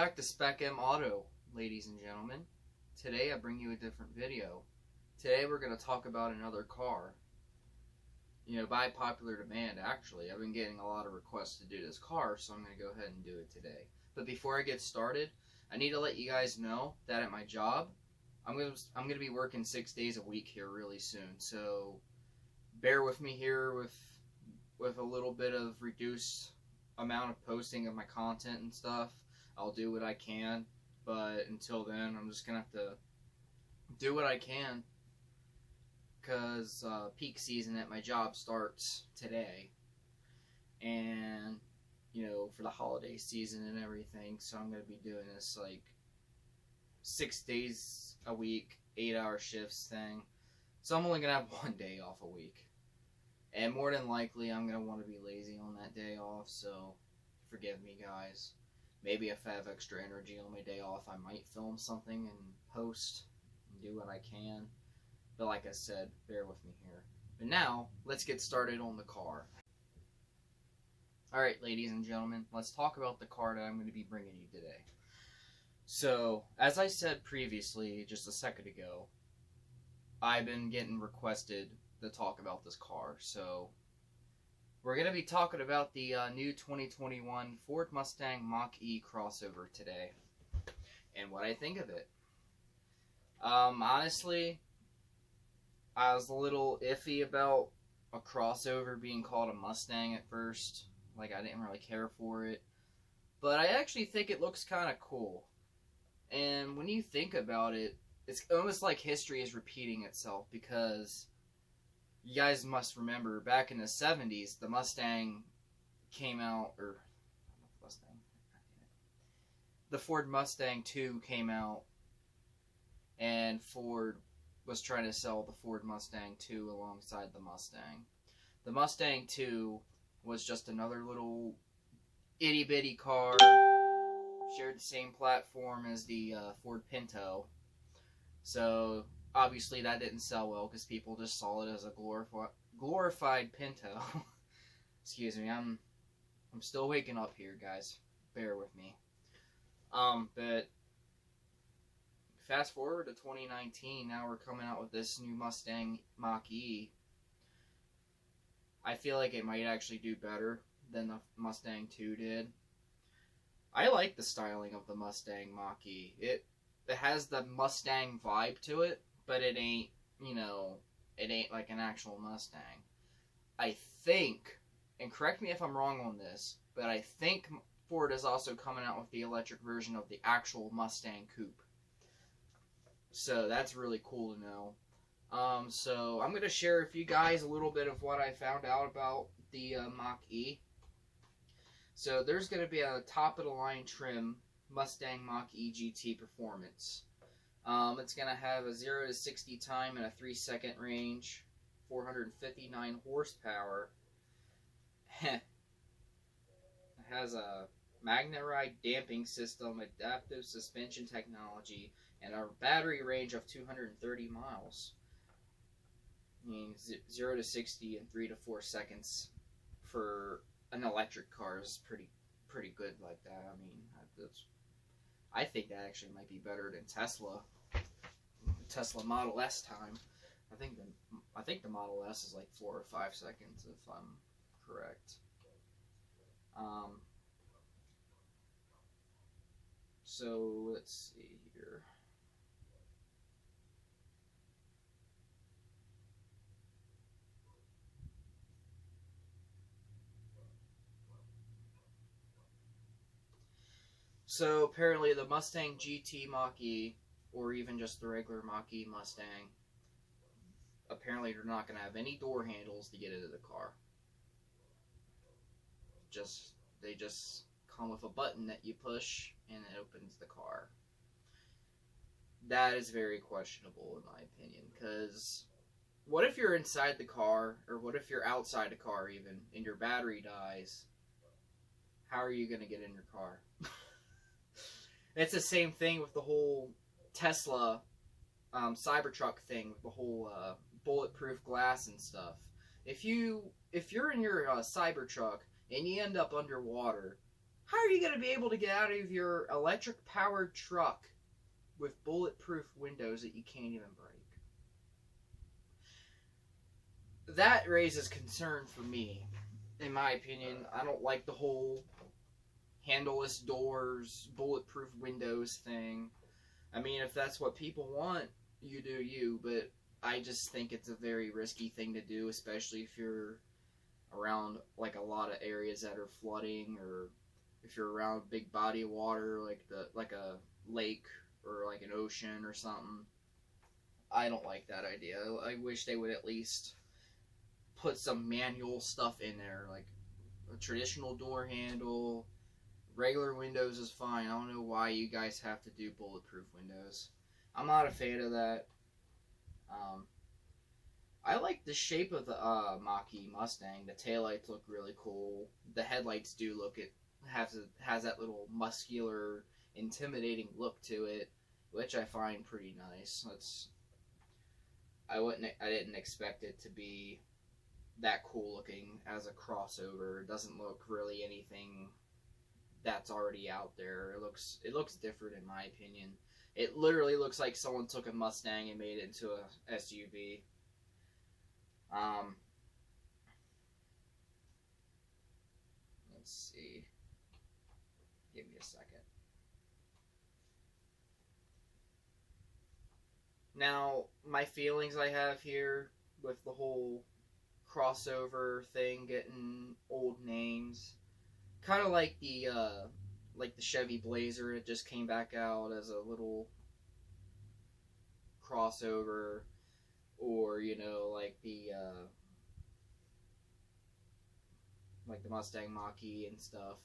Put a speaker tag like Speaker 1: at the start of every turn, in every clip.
Speaker 1: back to Spec M Auto, ladies and gentlemen. Today I bring you a different video. Today we're going to talk about another car. You know, by popular demand, actually. I've been getting a lot of requests to do this car, so I'm going to go ahead and do it today. But before I get started, I need to let you guys know that at my job, I'm going to be working 6 days a week here really soon. So bear with me here with a little bit of reduced amount of posting of my content and stuff. I'll do what I can, but until then, I'm just gonna have to do what I can, because peak season at my job starts today, and you know, for the holiday season and everything. So I'm gonna be doing this like 6 days a week, 8-hour shifts thing. So I'm only gonna have 1 day off a week. And more than likely, I'm going to want to be lazy on that day off, so forgive me, guys. Maybe if I have extra energy on my day off, I might film something and post and do what I can. But like I said, bear with me here. But now, let's get started on the car. Alright, ladies and gentlemen, let's talk about the car that I'm going to be bringing you today. So, as I said previously, just a second ago, I've been getting requested to talk about this car. So we're going to be talking about the new 2021 Ford Mustang Mach-E Crossover today and what I think of it. Honestly, I was a little iffy about a crossover being called a Mustang at first. Like, I didn't really care for it, but I actually think it looks kind of cool. And when you think about it, it's almost like history is repeating itself, because you guys must remember, back in the 70s, the Mustang came out, or, not the Mustang, the Ford Mustang 2 came out, and Ford was trying to sell the Ford Mustang 2 alongside the Mustang. The Mustang 2 was just another little itty-bitty car, shared the same platform as the Ford Pinto, so obviously that didn't sell well because people just saw it as a glorified Pinto. Excuse me, I'm still waking up here, guys. Bear with me. But fast forward to 2019, now we're coming out with this new Mustang Mach-E. I feel like it might actually do better than the Mustang 2 did. I like the styling of the Mustang Mach-E. It has the Mustang vibe to it, but it ain't, you know, it ain't like an actual Mustang. I think, and correct me if I'm wrong on this, but I think Ford is also coming out with the electric version of the actual Mustang Coupe. So that's really cool to know. So I'm going to share with you guys a little bit of what I found out about the Mach-E. So there's going to be a top-of-the-line trim Mustang Mach-E GT Performance. It's going to have a 0 to 60 time in a 3-second range, 459 horsepower. It has a magnet ride damping system, adaptive suspension technology, and a battery range of 230 miles. I mean, 0 to 60 in 3 to 4 seconds for an electric car is pretty good like that. I mean, I think that actually might be better than Tesla Model S time. I think the Model S is like 4 or 5 seconds, if I'm correct. So let's see here. So apparently the Mustang GT Mach-E, or even just the regular Mach-E Mustang, apparently they're not going to have any door handles to get into the car. They just come with a button that you push and it opens the car. That is very questionable in my opinion, because what if you're inside the car, or what if you're outside the car even, and your battery dies? How are you going to get in your car? It's the same thing with the whole Tesla Cybertruck thing, with the whole bulletproof glass and stuff. If you're in your Cybertruck and you end up underwater, How are you going to be able to get out of your electric-powered truck with bulletproof windows that you can't even break? That raises concern for me. In my opinion, I don't like the whole handleless doors, bulletproof windows thing. I mean, if that's what people want, you do you, but I just think it's a very risky thing to do, especially if you're around like a lot of areas that are flooding, or if you're around a big body of water like a lake or like an ocean or something. I don't like that idea. I wish they would at least put some manual stuff in there, like a traditional door handle. Regular windows is fine. I don't know why you guys have to do bulletproof windows. I'm not a fan of that. I like the shape of the Mach-E Mustang. The taillights look really cool. The headlights do look, it has that little muscular, intimidating look to it, which I find pretty nice. I didn't expect it to be that cool looking as a crossover. It doesn't look really anything that's already out there. It looks different in my opinion. It literally looks like someone took a Mustang and made it into a SUV. Let's see. Give me a second. Now, my feelings I have here with the whole crossover thing, getting old names, kind of like the Chevy Blazer. It just came back out as a little crossover, or like the Mustang Mach-E and stuff.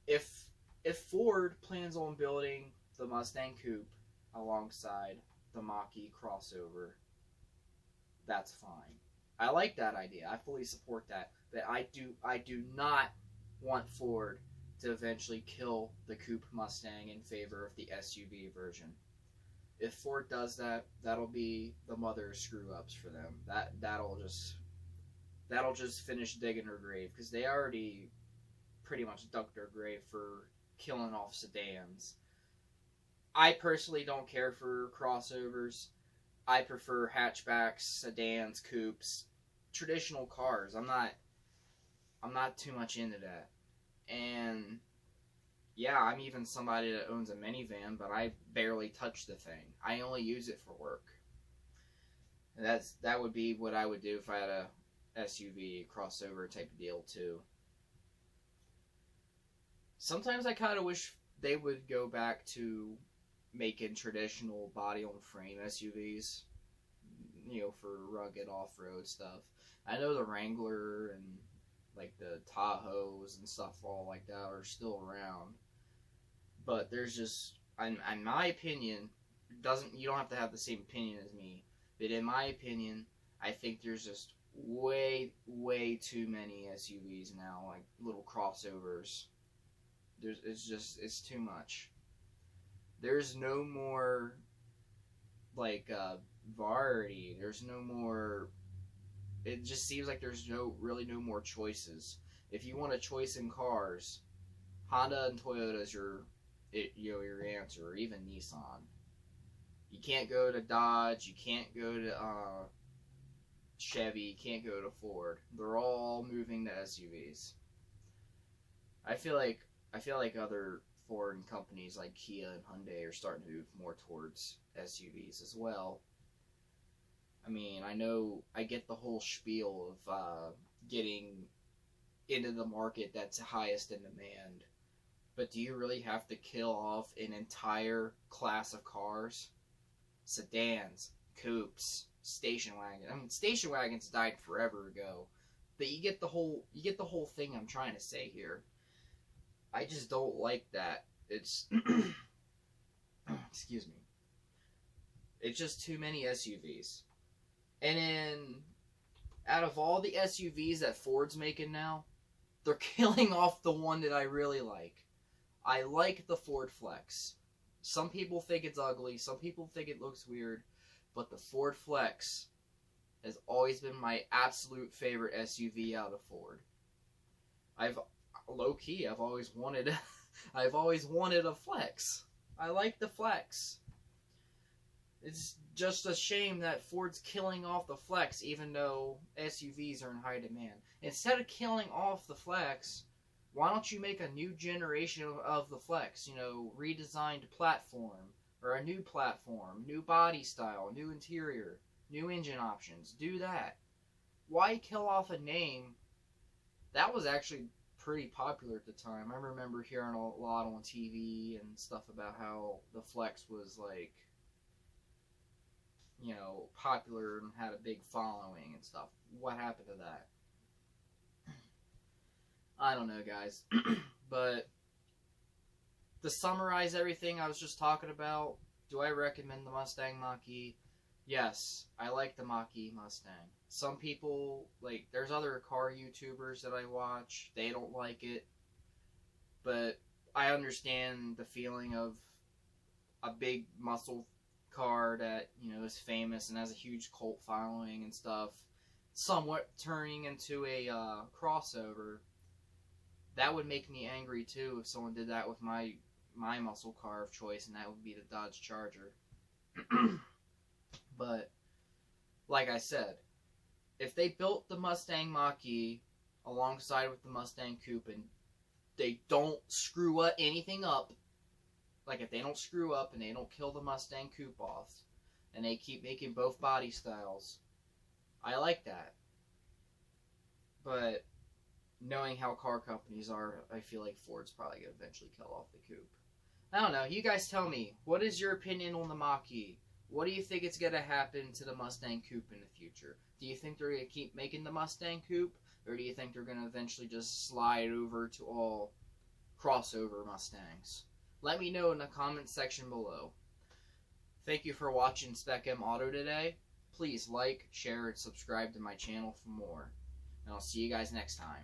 Speaker 1: If Ford plans on building the Mustang Coupe alongside the Mach-E Crossover, that's fine. I like that idea. I fully support that. But I do not want Ford to eventually kill the Coupe Mustang in favor of the SUV version. If Ford does that, that'll be the mother of screw-ups for them. That'll just finish digging her grave, because they already pretty much dug their grave for killing off sedans. I personally don't care for crossovers. I prefer hatchbacks, sedans, coupes, traditional cars. I'm not too much into that. And yeah, I'm even somebody that owns a minivan, but I barely touch the thing. I only use it for work. And that would be what I would do if I had a SUV crossover type of deal too. Sometimes I kind of wish they would go back to making traditional body-on-frame SUVs, for rugged off-road stuff. I know the Wrangler and like the Tahoes and stuff all like that are still around, but there's just, in my opinion, you don't have to have the same opinion as me, but in my opinion, I think there's just way too many SUVs now, like little crossovers. It's too much. There's no more like variety. There's no more. It just seems like there's really no more choices. If you want a choice in cars, Honda and Toyota is your answer, or even Nissan. You can't go to Dodge. You can't go to Chevy. You can't go to Ford. They're all moving to SUVs. I feel like other foreign companies like Kia and Hyundai are starting to move more towards SUVs as well. I mean, I get the whole spiel of getting into the market that's highest in demand, but do you really have to kill off an entire class of cars? Sedans, coupes, station wagons. I mean, station wagons died forever ago, but you get the whole thing I'm trying to say here. I just don't like that. It's excuse me. It's just too many SUVs. And then, out of all the SUVs that Ford's making now, they're killing off the one that I really like. I like the Ford Flex. Some people think it's ugly, some people think it looks weird, but the Ford Flex has always been my absolute favorite SUV out of Ford. low key, I've always wanted I've always wanted a flex. I like the flex. It's just a shame that Ford's killing off the flex, even though SUVs are in high demand. Instead of killing off the flex, why don't you make a new generation of the flex? You know, redesigned platform, or a new platform, new body style, new interior, new engine options. Do that. Why kill off a name that was actually pretty popular at the time? I remember hearing a lot on TV and stuff about how the flex was like, you know, popular and had a big following and stuff. What happened to that? I don't know, guys. But to summarize everything I was just talking about, do I recommend the Mustang Mach-E? Yes, I like the Mach-E Mustang. Some people, like, there's other car YouTubers that I watch, they don't like it. But I understand the feeling of a big muscle car that, you know, is famous and has a huge cult following and stuff, somewhat turning into a crossover. That would make me angry too if someone did that with my muscle car of choice, and that would be the Dodge Charger. But like I said, if they built the Mustang Mach-E alongside with the Mustang Coupe and they don't screw anything up, like if they don't screw up and they don't kill the Mustang Coupe off, and they keep making both body styles, I like that. But knowing how car companies are, I feel like Ford's probably going to eventually kill off the Coupe. I don't know. You guys tell me. What is your opinion on the Mach-E? What do you think is going to happen to the Mustang Coupe in the future? Do you think they're going to keep making the Mustang Coupe? Or do you think they're going to eventually just slide over to all crossover Mustangs? Let me know in the comment section below. Thank you for watching Spec M Auto today. Please like, share, and subscribe to my channel for more. And I'll see you guys next time.